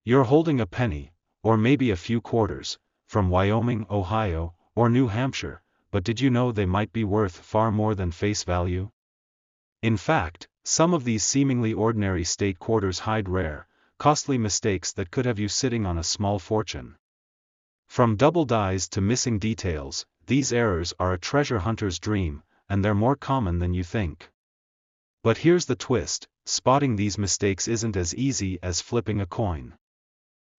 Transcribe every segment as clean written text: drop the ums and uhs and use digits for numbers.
You're holding a penny, or maybe a few quarters, from Wyoming, Ohio, or New Hampshire, but did you know they might be worth far more than face value? In fact, some of these seemingly ordinary state quarters hide rare, costly mistakes that could have you sitting on a small fortune. From double dies to missing details, these errors are a treasure hunter's dream, and they're more common than you think. But here's the twist: spotting these mistakes isn't as easy as flipping a coin.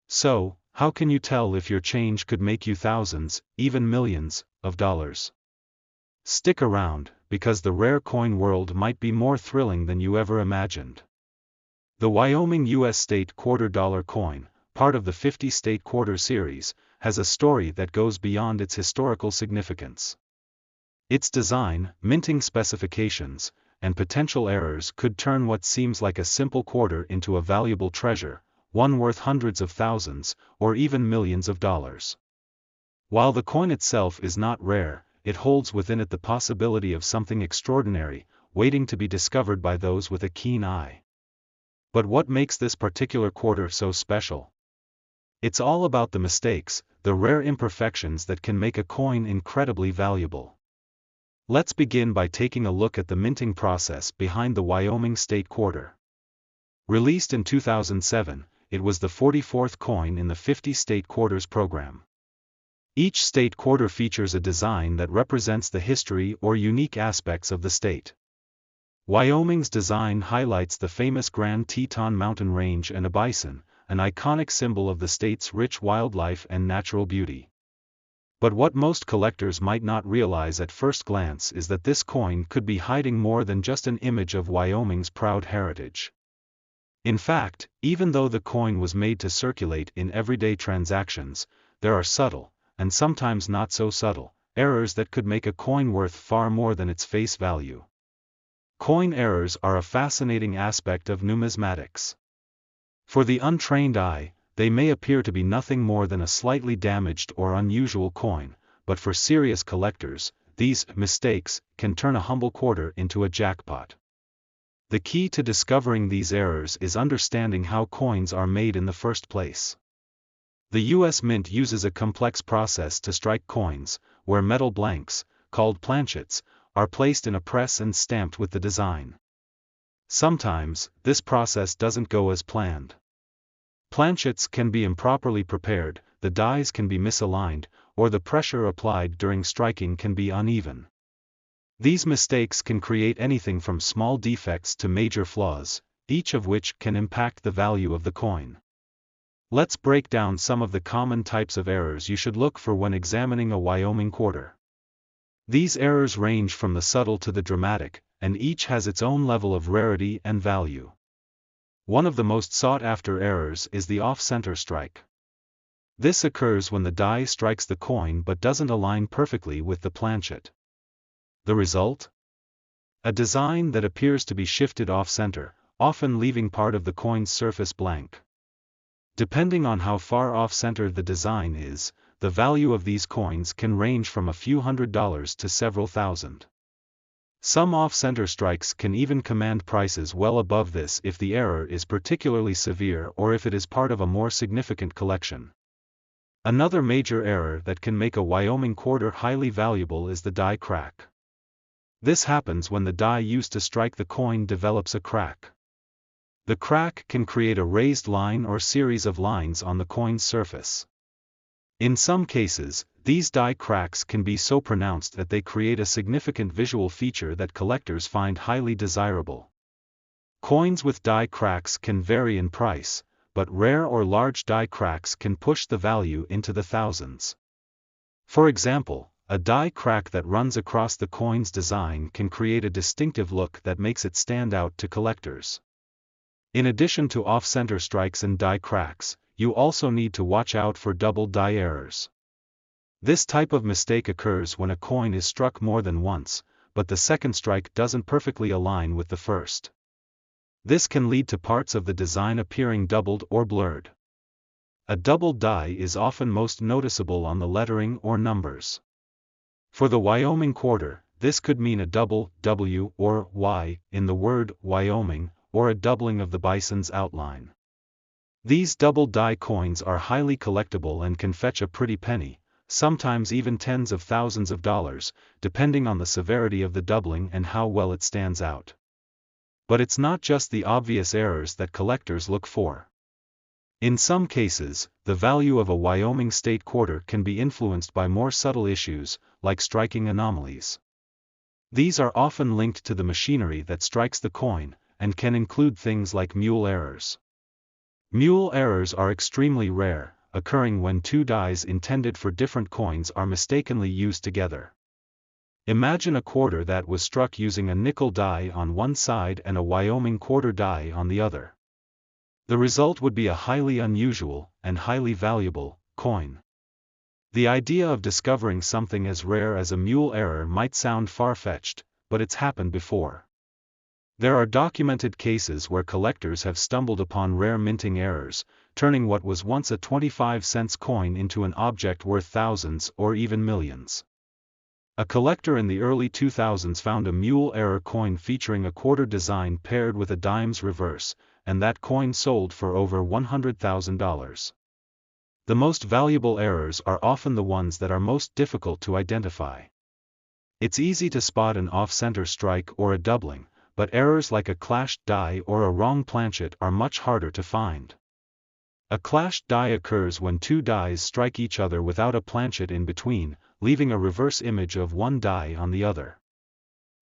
So, how can you tell if your change could make you thousands, even millions, of dollars? Stick around, because the rare coin world might be more thrilling than you ever imagined. The Wyoming U.S. State Quarter-Dollar Coin, part of the 50 State Quarter series, has a story that goes beyond its historical significance. Its design, minting specifications, and potential errors could turn what seems like a simple quarter into a valuable treasure, one worth hundreds of thousands, or even millions of dollars. While the coin itself is not rare, it holds within it the possibility of something extraordinary, waiting to be discovered by those with a keen eye. But what makes this particular quarter so special? It's all about the mistakes, the rare imperfections that can make a coin incredibly valuable. Let's begin by taking a look at the minting process behind the Wyoming State Quarter. Released in 2007, it was the 44th coin in the 50 State Quarters program. Each state quarter features a design that represents the history or unique aspects of the state. Wyoming's design highlights the famous Grand Teton mountain range and a bison, an iconic symbol of the state's rich wildlife and natural beauty. But what most collectors might not realize at first glance is that this coin could be hiding more than just an image of Wyoming's proud heritage. In fact, even though the coin was made to circulate in everyday transactions, there are subtle, and sometimes not so subtle, errors that could make a coin worth far more than its face value. Coin errors are a fascinating aspect of numismatics. For the untrained eye, they may appear to be nothing more than a slightly damaged or unusual coin, but for serious collectors, these mistakes can turn a humble quarter into a jackpot. The key to discovering these errors is understanding how coins are made in the first place. The U.S. Mint uses a complex process to strike coins, where metal blanks, called planchets, are placed in a press and stamped with the design. Sometimes, this process doesn't go as planned. Planchets can be improperly prepared, the dies can be misaligned, or the pressure applied during striking can be uneven. These mistakes can create anything from small defects to major flaws, each of which can impact the value of the coin. Let's break down some of the common types of errors you should look for when examining a Wyoming quarter. These errors range from the subtle to the dramatic, and each has its own level of rarity and value. One of the most sought-after errors is the off-center strike. This occurs when the die strikes the coin but doesn't align perfectly with the planchet. The result? A design that appears to be shifted off-center, often leaving part of the coin's surface blank. Depending on how far off-center the design is, the value of these coins can range from a few $100s to several thousand. Some off-center strikes can even command prices well above this if the error is particularly severe or if it is part of a more significant collection. Another major error that can make a Wyoming quarter highly valuable is the die crack. This happens when the die used to strike the coin develops a crack. The crack can create a raised line or series of lines on the coin's surface. In some cases, these die cracks can be so pronounced that they create a significant visual feature that collectors find highly desirable. Coins with die cracks can vary in price, but rare or large die cracks can push the value into the thousands. For example, a die crack that runs across the coin's design can create a distinctive look that makes it stand out to collectors. In addition to off-center strikes and die cracks, you also need to watch out for double die errors. This type of mistake occurs when a coin is struck more than once, but the second strike doesn't perfectly align with the first. This can lead to parts of the design appearing doubled or blurred. A doubled die is often most noticeable on the lettering or numbers. For the Wyoming quarter, this could mean a double W or Y in the word Wyoming, or a doubling of the bison's outline. These double die coins are highly collectible and can fetch a pretty penny, sometimes even tens of thousands of dollars, depending on the severity of the doubling and how well it stands out. But it's not just the obvious errors that collectors look for. In some cases, the value of a Wyoming state quarter can be influenced by more subtle issues, like striking anomalies. These are often linked to the machinery that strikes the coin, and can include things like mule errors. Mule errors are extremely rare, occurring when two dies intended for different coins are mistakenly used together. Imagine a quarter that was struck using a nickel die on one side and a Wyoming quarter die on the other. The result would be a highly unusual, and highly valuable, coin. The idea of discovering something as rare as a mule error might sound far-fetched, but it's happened before. There are documented cases where collectors have stumbled upon rare minting errors, turning what was once a 25-cent coin into an object worth thousands or even millions. A collector in the early 2000s found a mule error coin featuring a quarter design paired with a dime's reverse, and that coin sold for over $100,000. The most valuable errors are often the ones that are most difficult to identify. It's easy to spot an off-center strike or a doubling, but errors like a clashed die or a wrong planchet are much harder to find. A clashed die occurs when two dies strike each other without a planchet in between, leaving a reverse image of one die on the other.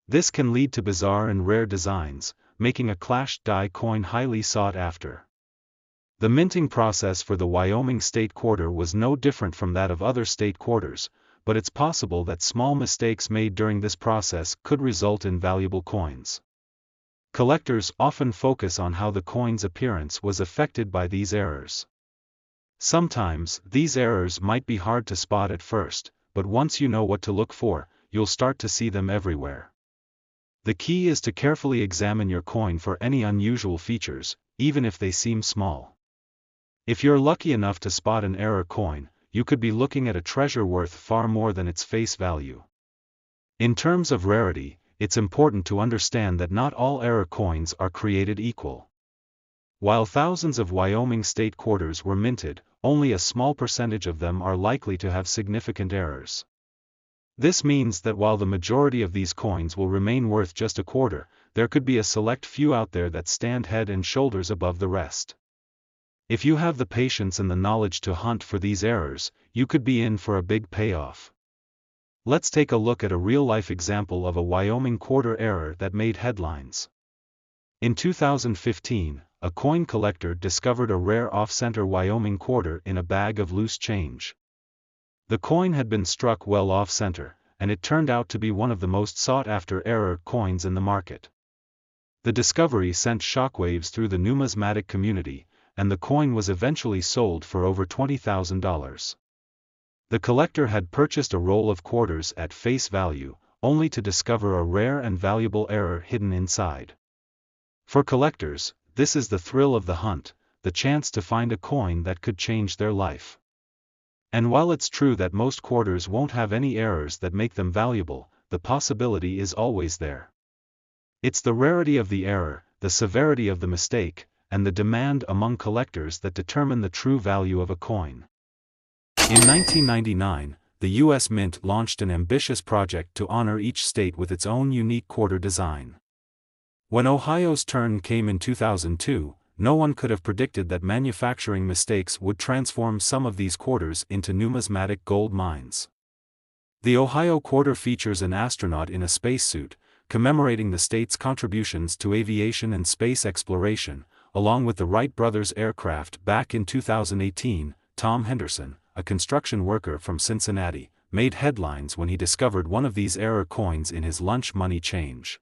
This can lead to bizarre and rare designs, making a clashed die coin highly sought after. The minting process for the Wyoming state quarter was no different from that of other state quarters, but it's possible that small mistakes made during this process could result in valuable coins. Collectors often focus on how the coin's appearance was affected by these errors. Sometimes, these errors might be hard to spot at first, but once you know what to look for, you'll start to see them everywhere. The key is to carefully examine your coin for any unusual features, even if they seem small. If you're lucky enough to spot an error coin, you could be looking at a treasure worth far more than its face value. In terms of rarity, it's important to understand that not all error coins are created equal. While thousands of Wyoming state quarters were minted, only a small percentage of them are likely to have significant errors. This means that while the majority of these coins will remain worth just a quarter, there could be a select few out there that stand head and shoulders above the rest. If you have the patience and the knowledge to hunt for these errors, you could be in for a big payoff. Let's take a look at a real-life example of a Wyoming quarter error that made headlines. In 2015, a coin collector discovered a rare off-center Wyoming quarter in a bag of loose change. The coin had been struck well off-center, and it turned out to be one of the most sought-after error coins in the market. The discovery sent shockwaves through the numismatic community, and the coin was eventually sold for over $20,000. The collector had purchased a roll of quarters at face value, only to discover a rare and valuable error hidden inside. For collectors, this is the thrill of the hunt, the chance to find a coin that could change their life. And while it's true that most quarters won't have any errors that make them valuable, the possibility is always there. It's the rarity of the error, the severity of the mistake, and the demand among collectors that determine the true value of a coin. In 1999, the U.S. Mint launched an ambitious project to honor each state with its own unique quarter design. When Ohio's turn came in 2002, no one could have predicted that manufacturing mistakes would transform some of these quarters into numismatic gold mines. The Ohio quarter features an astronaut in a spacesuit, commemorating the state's contributions to aviation and space exploration, along with the Wright brothers' aircraft. Back in 2018, Tom Henderson, a construction worker from Cincinnati, made headlines when he discovered one of these error coins in his lunch money change.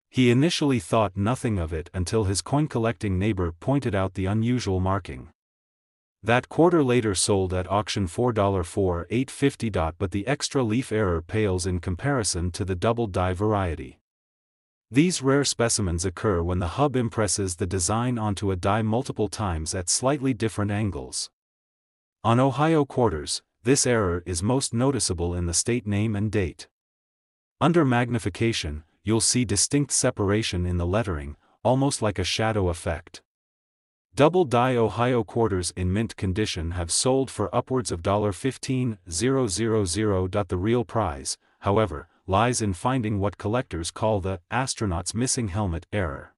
He initially thought nothing of it until his coin-collecting neighbor pointed out the unusual marking. That quarter later sold at auction $4 for $8.50. But the extra leaf error pales in comparison to the double die variety. These rare specimens occur when the hub impresses the design onto a die multiple times at slightly different angles. On Ohio quarters, this error is most noticeable in the state name and date. Under magnification, you'll see distinct separation in the lettering, almost like a shadow effect. Double-die Ohio quarters in mint condition have sold for upwards of $15,000. The real prize, however, lies in finding what collectors call the astronaut's missing helmet error.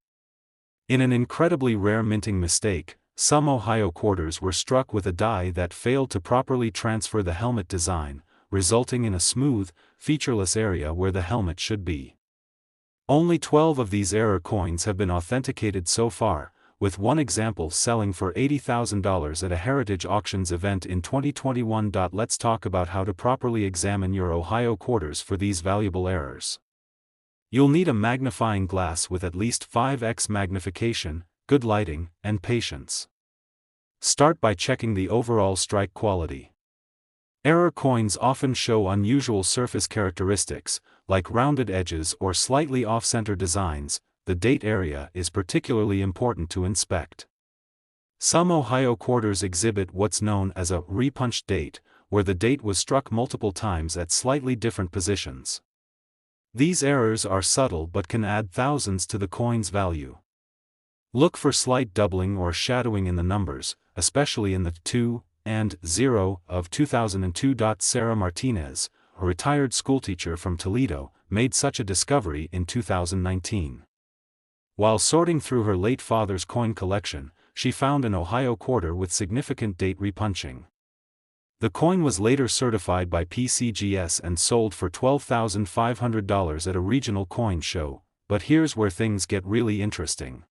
In an incredibly rare minting mistake, some Ohio quarters were struck with a die that failed to properly transfer the helmet design, resulting in a smooth, featureless area where the helmet should be. Only 12 of these error coins have been authenticated so far, with one example selling for $80,000 at a Heritage Auctions event in 2021. Let's talk about how to properly examine your Ohio quarters for these valuable errors. You'll need a magnifying glass with at least 5x magnification, good lighting, and patience. Start by checking the overall strike quality. Error coins often show unusual surface characteristics, like rounded edges or slightly off-center designs. The date area is particularly important to inspect. Some Ohio quarters exhibit what's known as a repunched date, where the date was struck multiple times at slightly different positions. These errors are subtle but can add thousands to the coin's value. Look for slight doubling or shadowing in the numbers, especially in the 2 and 0 of 2002. Sarah Martinez, a retired schoolteacher from Toledo, made such a discovery in 2019. While sorting through her late father's coin collection, she found an Ohio quarter with significant date repunching. The coin was later certified by PCGS and sold for $12,500 at a regional coin show, but here's where things get really interesting.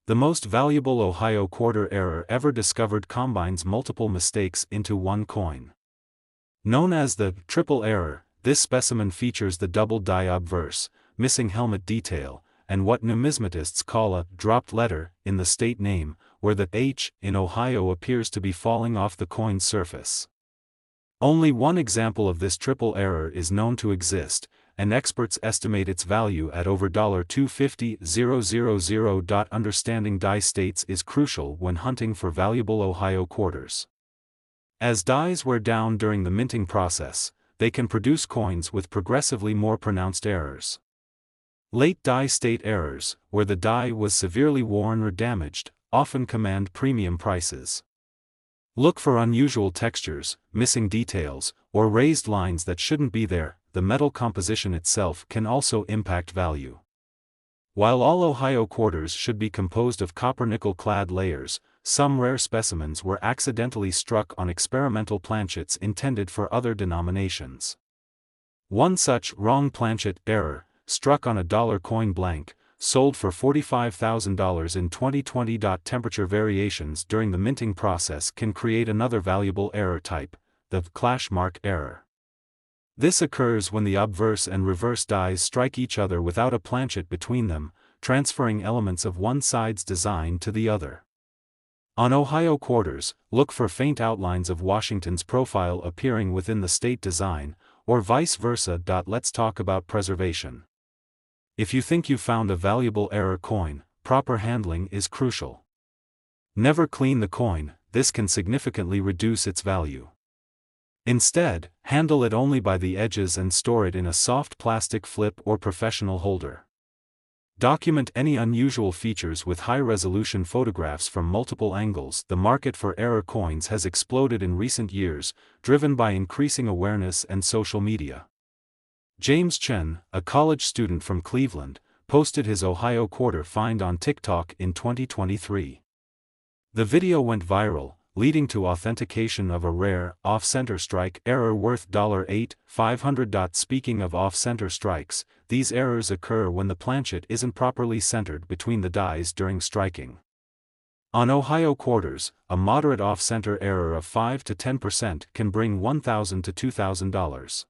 The most valuable Ohio quarter error ever discovered combines multiple mistakes into one coin. Known as the triple error, this specimen features the double-die obverse, missing helmet detail, and what numismatists call a dropped letter in the state name, where the H in Ohio appears to be falling off the coin's surface. Only one example of this triple error is known to exist, and experts estimate its value at over $250,000. Understanding die states is crucial when hunting for valuable Ohio quarters. As dies wear down during the minting process, they can produce coins with progressively more pronounced errors. Late die state errors, where the die was severely worn or damaged, often command premium prices. Look for unusual textures, missing details, or raised lines that shouldn't be there. The metal composition itself can also impact value. While all Ohio quarters should be composed of copper-nickel clad layers, some rare specimens were accidentally struck on experimental planchets intended for other denominations. One such wrong planchet error, struck on a dollar coin blank, sold for $45,000 in 2020. Temperature variations during the minting process can create another valuable error type, the clash mark error. This occurs when the obverse and reverse dies strike each other without a planchet between them, transferring elements of one side's design to the other. On Ohio quarters, look for faint outlines of Washington's profile appearing within the state design, or vice versa. Let's talk about preservation. If you think you found a valuable error coin, proper handling is crucial. Never clean the coin, this can significantly reduce its value. Instead, handle it only by the edges and store it in a soft plastic flip or professional holder. Document any unusual features with high-resolution photographs from multiple angles. The market for error coins has exploded in recent years, driven by increasing awareness and social media. James Chen, a college student from Cleveland, posted his Ohio quarter find on TikTok in 2023. The video went viral, leading to authentication of a rare, off-center strike error worth $8,500. Speaking of off-center strikes, these errors occur when the planchet isn't properly centered between the dies during striking. On Ohio quarters, a moderate off-center error of 5 to 10% can bring $1,000 to $2,000.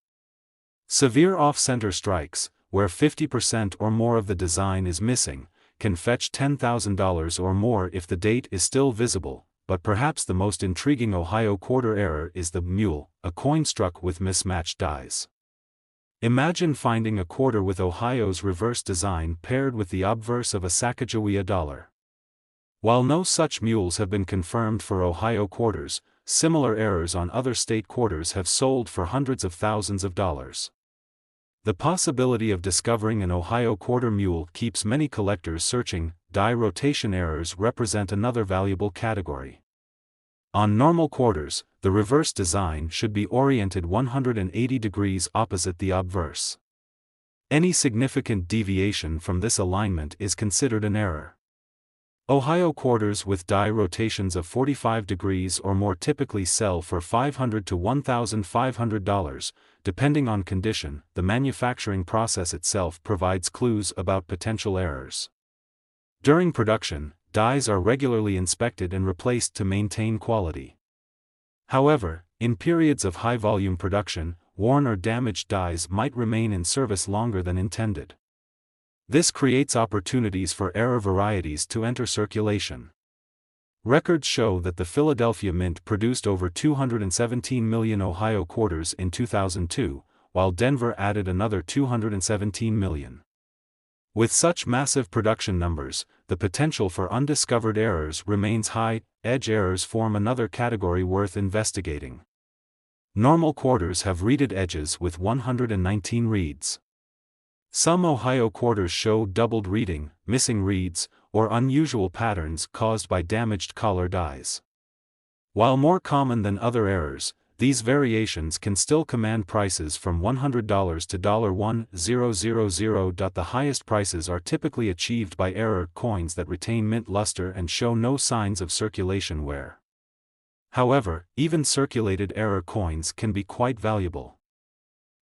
Severe off-center strikes, where 50% or more of the design is missing, can fetch $10,000 or more if the date is still visible. But perhaps the most intriguing Ohio quarter error is the mule, a coin struck with mismatched dies. Imagine finding a quarter with Ohio's reverse design paired with the obverse of a Sacagawea dollar. While no such mules have been confirmed for Ohio quarters, similar errors on other state quarters have sold for hundreds of thousands of dollars. The possibility of discovering an Ohio quarter mule keeps many collectors searching. Die rotation errors represent another valuable category. On normal quarters, the reverse design should be oriented 180 degrees opposite the obverse. Any significant deviation from this alignment is considered an error. Ohio quarters with die rotations of 45 degrees or more typically sell for $500 to $1,500, depending on condition. The manufacturing process itself provides clues about potential errors. During production, dies are regularly inspected and replaced to maintain quality. However, in periods of high-volume production, worn or damaged dies might remain in service longer than intended. This creates opportunities for error varieties to enter circulation. Records show that the Philadelphia Mint produced over 217 million Ohio quarters in 2002, while Denver added another 217 million. With such massive production numbers, the potential for undiscovered errors remains high. Edge errors form another category worth investigating. Normal quarters have reeded edges with 119 reeds. Some Ohio quarters show doubled reeding, missing reeds, or unusual patterns caused by damaged collar dies. While more common than other errors, these variations can still command prices from $100 to $1,000. The highest prices are typically achieved by error coins that retain mint luster and show no signs of circulation wear. However, even circulated error coins can be quite valuable.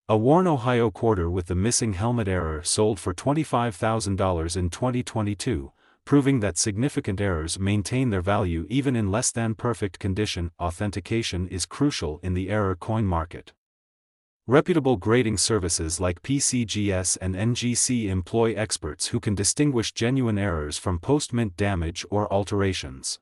A worn Ohio quarter with the missing helmet error sold for $25,000 in 2022, proving that significant errors maintain their value even in less than perfect condition. Authentication is crucial in the error coin market. Reputable grading services like PCGS and NGC employ experts who can distinguish genuine errors from post-mint damage or alterations.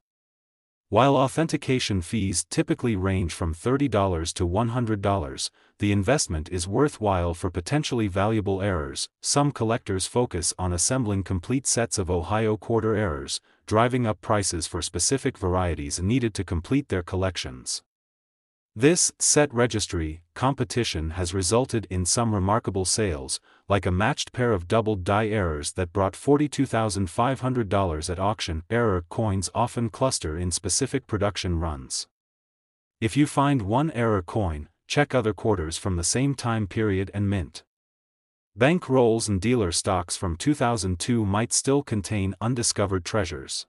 While authentication fees typically range from $30 to $100, the investment is worthwhile for potentially valuable errors. Some collectors focus on assembling complete sets of Ohio quarter errors, driving up prices for specific varieties needed to complete their collections. This set registry competition has resulted in some remarkable sales, like a matched pair of doubled die errors that brought $42,500 at auction. Error coins often cluster in specific production runs. If you find one error coin, check other quarters from the same time period and mint. Bank rolls and dealer stocks from 2002 might still contain undiscovered treasures.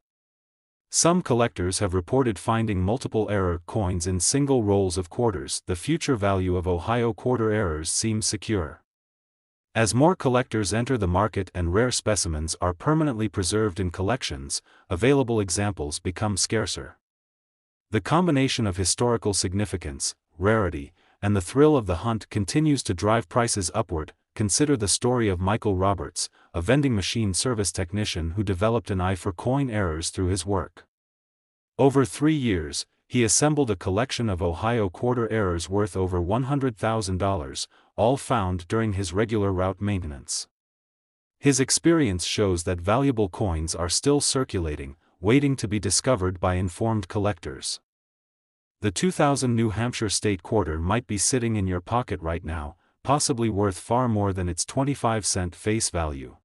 Some collectors have reported finding multiple error coins in single rolls of quarters. The future value of Ohio quarter errors seems secure. As more collectors enter the market and rare specimens are permanently preserved in collections, available examples become scarcer. The combination of historical significance, rarity, and the thrill of the hunt continues to drive prices upward. Consider the story of Michael Roberts, a vending machine service technician who developed an eye for coin errors through his work. Over 3 years, he assembled a collection of Ohio quarter errors worth over $100,000, all found during his regular route maintenance. His experience shows that valuable coins are still circulating, waiting to be discovered by informed collectors. The 2000 New Hampshire state quarter might be sitting in your pocket right now, possibly worth far more than its 25-cent face value.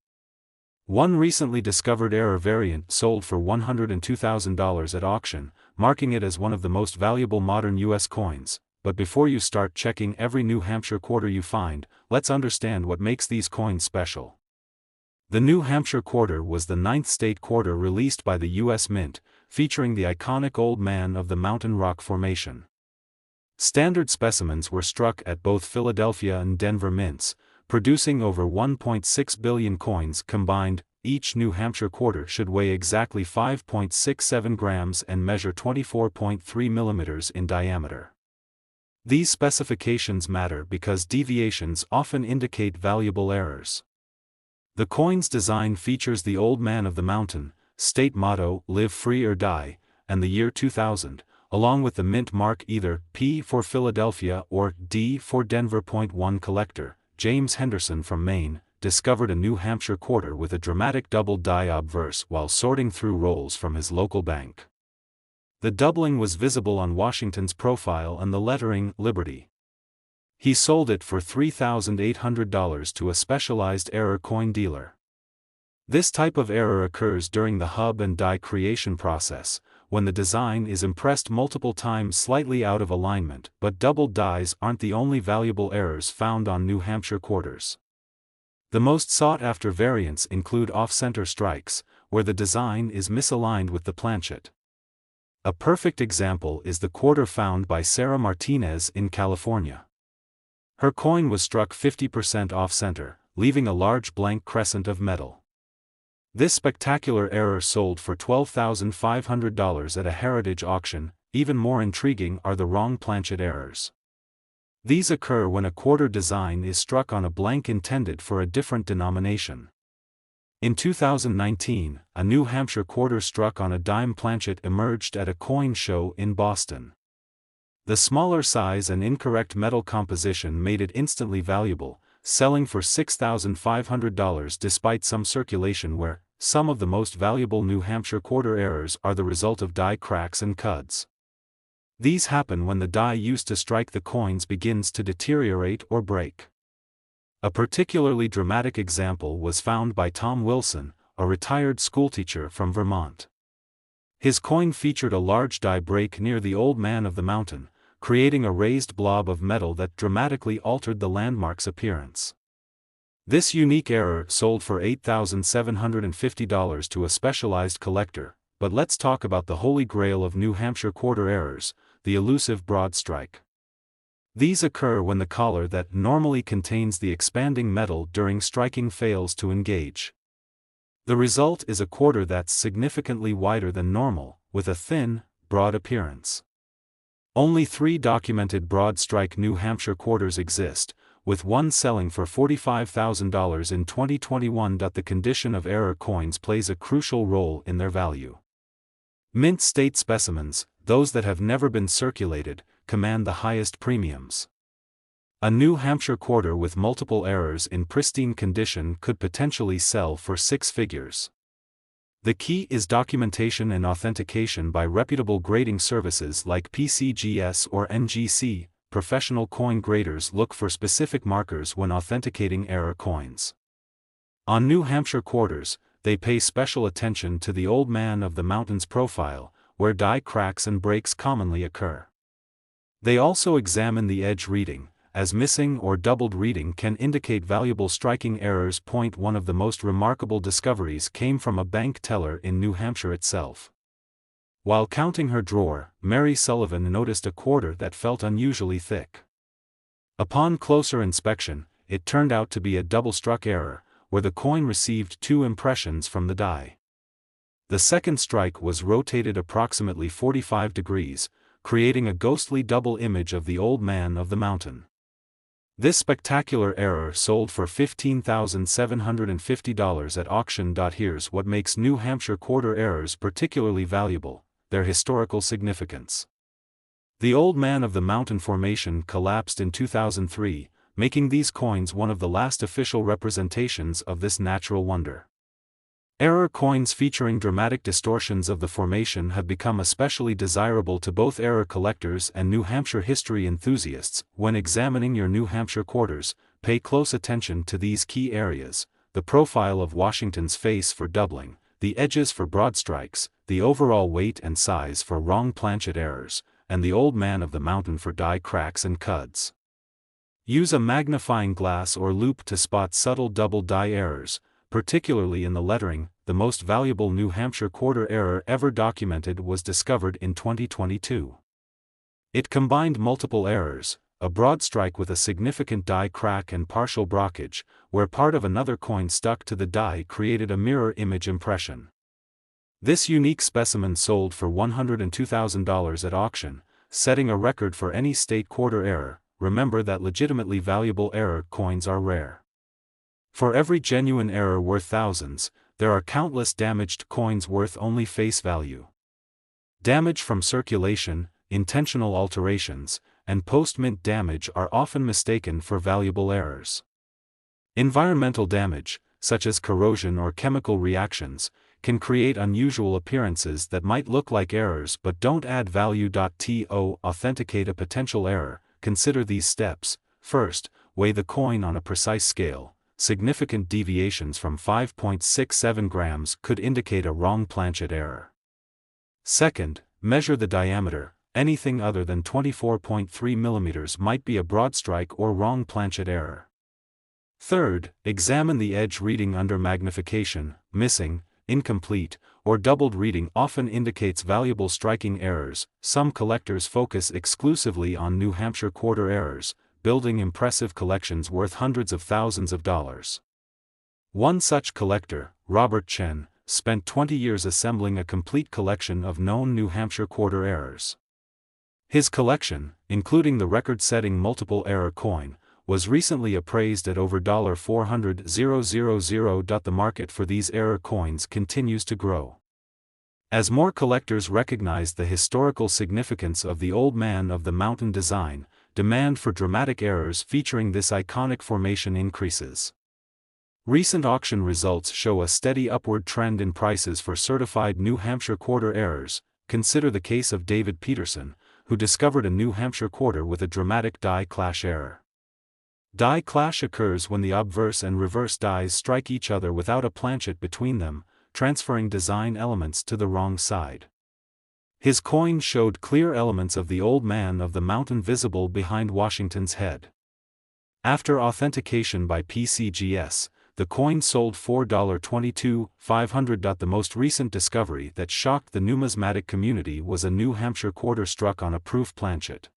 One recently discovered error variant sold for $102,000 at auction, marking it as one of the most valuable modern U.S. coins. But before you start checking every New Hampshire quarter you find, let's understand what makes these coins special. The New Hampshire quarter was the 9th state quarter released by the U.S. Mint, featuring the iconic Old Man of the Mountain Rock Formation. Standard specimens were struck at both Philadelphia and Denver mints, producing over 1.6 billion coins combined. Each New Hampshire quarter should weigh exactly 5.67 grams and measure 24.3 millimeters in diameter. These specifications matter because deviations often indicate valuable errors. The coin's design features the Old Man of the Mountain, state motto, "Live Free or Die," and the year 2000, along with the mint mark either P for Philadelphia or D for Denver. One collector, James Henderson from Maine, discovered a New Hampshire quarter with a dramatic double die obverse while sorting through rolls from his local bank. The doubling was visible on Washington's profile and the lettering, Liberty. He sold it for $3,800 to a specialized error coin dealer. This type of error occurs during the hub and die creation process, when the design is impressed multiple times slightly out of alignment, but doubled dies aren't the only valuable errors found on New Hampshire quarters. The most sought-after variants include off-center strikes, where the design is misaligned with the planchet. A perfect example is the quarter found by Sarah Martinez in California. Her coin was struck 50% off-center, leaving a large blank crescent of metal. This spectacular error sold for $12,500 at a heritage auction. Even more intriguing are the wrong planchet errors. These occur when a quarter design is struck on a blank intended for a different denomination. In 2019, a New Hampshire quarter struck on a dime planchet emerged at a coin show in Boston. The smaller size and incorrect metal composition made it instantly valuable, selling for $6,500 despite some circulation where some of the most valuable New Hampshire quarter errors are the result of die cracks and cuds. These happen when the die used to strike the coins begins to deteriorate or break. A particularly dramatic example was found by Tom Wilson, a retired schoolteacher from Vermont. His coin featured a large die break near the Old Man of the Mountain, creating a raised blob of metal that dramatically altered the landmark's appearance. This unique error sold for $8,750 to a specialized collector. But let's talk about the holy grail of New Hampshire quarter errors, the elusive broad strike. These occur when the collar that normally contains the expanding metal during striking fails to engage. The result is a quarter that's significantly wider than normal, with a thin, broad appearance. Only 3 documented broad strike New Hampshire quarters exist, with one selling for $45,000 in 2021. The condition of error coins plays a crucial role in their value. Mint state specimens, those that have never been circulated, command the highest premiums. A New Hampshire quarter with multiple errors in pristine condition could potentially sell for 6 figures. The key is documentation and authentication by reputable grading services like PCGS or NGC. Professional coin graders look for specific markers when authenticating error coins. On New Hampshire quarters, they pay special attention to the Old Man of the Mountain's profile, where die cracks and breaks commonly occur. They also examine the edge reading, as missing or doubled reading can indicate valuable striking errors. One of the most remarkable discoveries came from a bank teller in New Hampshire itself. While counting her drawer, Mary Sullivan noticed a quarter that felt unusually thick. Upon closer inspection, it turned out to be a double-struck error, where the coin received 2 impressions from the die. The second strike was rotated approximately 45 degrees, creating a ghostly double image of the Old Man of the Mountain. This spectacular error sold for $15,750 at auction. Here's what makes New Hampshire quarter errors particularly valuable: their historical significance. The Old Man of the Mountain formation collapsed in 2003, making these coins one of the last official representations of this natural wonder. Error coins featuring dramatic distortions of the formation have become especially desirable to both error collectors and New Hampshire history enthusiasts. When examining your New Hampshire quarters, pay close attention to these key areas: the profile of Washington's face for doubling, the edges for broad strikes, the overall weight and size for wrong planchet errors, and the Old Man of the Mountain for die cracks and cuds. Use a magnifying glass or loupe to spot subtle double die errors, particularly in the lettering. The most valuable New Hampshire quarter error ever documented was discovered in 2022. It combined multiple errors: a broad strike with a significant die crack and partial brockage, where part of another coin stuck to the die created a mirror image impression. This unique specimen sold for $102,000 at auction, setting a record for any state quarter error. Remember that legitimately valuable error coins are rare. For every genuine error worth thousands, there are countless damaged coins worth only face value. Damage from circulation, intentional alterations, and post-mint damage are often mistaken for valuable errors. Environmental damage, such as corrosion or chemical reactions, can create unusual appearances that might look like errors but don't add value. To authenticate a potential error, consider these steps. First, weigh the coin on a precise scale. Significant deviations from 5.67 grams could indicate a wrong planchet error. Second, measure the diameter. Anything other than 24.3 millimeters might be a broad strike or wrong planchet error. Third, examine the edge reading under magnification. Missing, incomplete, or doubled reading often indicates valuable striking errors. Some collectors focus exclusively on New Hampshire quarter errors, building impressive collections worth hundreds of thousands of dollars. One such collector, Robert Chen, spent 20 years assembling a complete collection of known New Hampshire quarter errors. His collection, including the record-setting multiple error coin, was recently appraised at over $400,000. The market for these error coins continues to grow. As more collectors recognize the historical significance of the Old Man of the Mountain design, demand for dramatic errors featuring this iconic formation increases. Recent auction results show a steady upward trend in prices for certified New Hampshire quarter errors. Consider the case of David Peterson, who discovered a New Hampshire quarter with a dramatic die clash error. Die clash occurs when the obverse and reverse dies strike each other without a planchet between them, transferring design elements to the wrong side. His coin showed clear elements of the Old Man of the Mountain visible behind Washington's head. After authentication by PCGS, the coin sold for $22,500. The most recent discovery that shocked the numismatic community was a New Hampshire quarter struck on a proof planchet.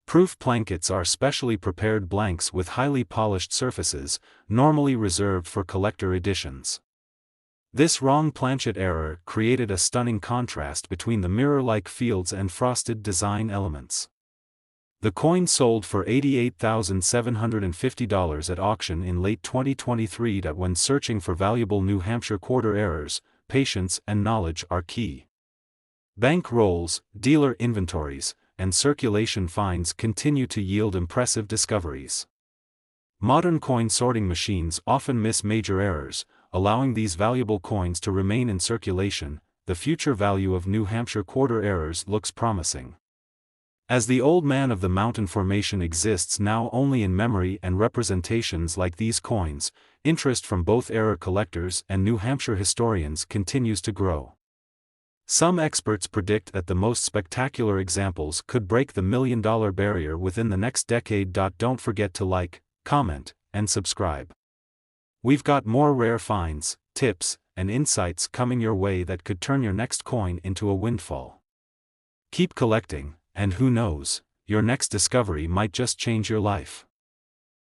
Proof plankets are specially prepared blanks with highly polished surfaces, normally reserved for collector editions. This wrong planchet error created a stunning contrast between the mirror-like fields and frosted design elements. The coin sold for $88,750 at auction in late 2023. When searching for valuable New Hampshire quarter errors, patience and knowledge are key. Bank rolls, dealer inventories, and circulation finds continue to yield impressive discoveries. Modern coin sorting machines often miss major errors, allowing these valuable coins to remain in circulation. The future value of New Hampshire quarter errors looks promising. As the Old Man of the Mountain formation exists now only in memory and representations like these coins, interest from both error collectors and New Hampshire historians continues to grow. Some experts predict that the most spectacular examples could break the $1 million barrier within the next decade. Don't forget to like, comment, and subscribe. We've got more rare finds, tips, and insights coming your way that could turn your next coin into a windfall. Keep collecting, and who knows, your next discovery might just change your life.